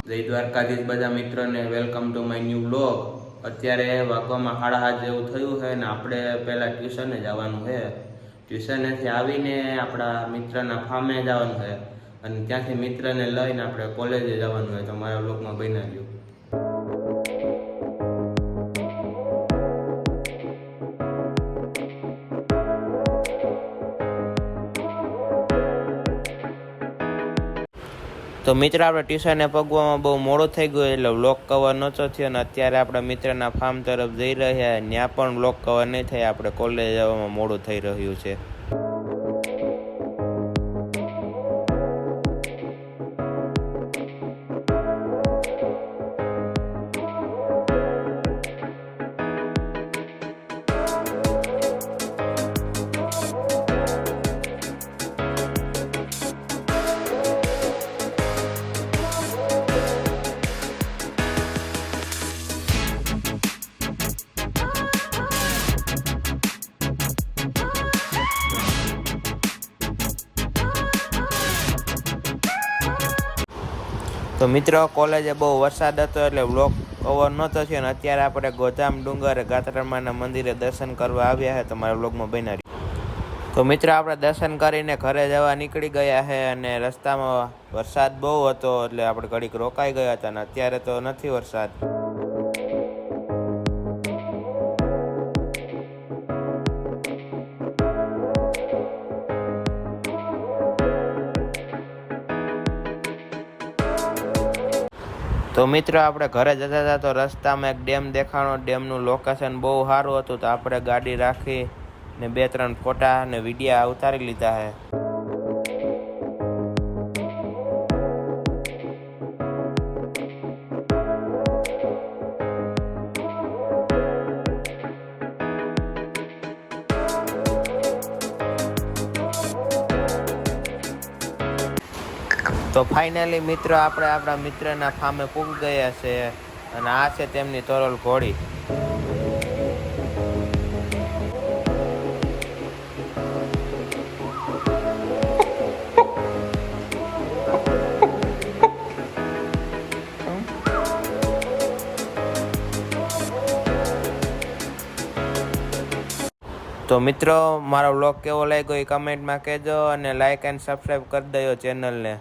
જય દ્વારકાધીશ બધા મિત્રોને welcome to my new blog. અત્યારે વાગવામાં 7:30 જેવું થયું છે ને આપણે પહેલાં ટ્યુશને જવાનું છે। ટ્યુશનેથી આવીને આપણા મિત્રના ફાર્મે જવાનું છે અને ત્યાંથી મિત્રને લઈને આપણે કોલેજે જવાનું હોય। તો મારા બ્લોગમાં બન્યા રહ્યું। તો મિત્ર આપણે ટ્યુશને પગવામાં બહુ મોડું થઈ ગયું એટલે વ્લોગ કવર નહોતો થયો અને અત્યારે આપણા મિત્રના ફાર્મ તરફ જઈ રહ્યા ત્યાં પણ વ્લોગ કવર નહીં થાય, આપણે કોલેજ જવામાં મોડું થઈ રહ્યું છે। તો મિત્રો કોલેજે બહુ વરસાદ હતો એટલે વ્લોગ કવર નહોતો થયો અને અત્યારે આપણે ગોજામ ડુંગર ગાત્રામાના મંદિરે દર્શન કરવા આવ્યા છે। તમારા વ્લોગમાં બન્યા રહ્યો। તો મિત્રો આપણે દર્શન કરીને ઘરે જવા નીકળી ગયા છે અને રસ્તામાં વરસાદ બહુ હતો એટલે આપણે ઘડીક રોકાઈ ગયા હતા અને અત્યારે તો નથી વરસાદ। તો મિત્રો આપણે ઘરે જતા હતા તો રસ્તામાં એક ડેમ દેખાણો, ડેમનું લોકેશન બહુ સારું હતું તો આપણે ગાડી રાખી ને 2-3 ફોટા અને વિડીયા ઉતારી લીધા છે। તો ફાઇનલી મિત્રો આપણે આપણા મિત્રના ફાર્મે પૂગી ગયા છે અને આ છે તેમની તરોલ ઘોડી। તો મિત્રો મારો વ્લોગ કેવો લાગ્યો એ કમેન્ટમાં કહેજો અને લાઈક એન્ડ સબસ્ક્રાઈબ કરી દેજો ચેનલને।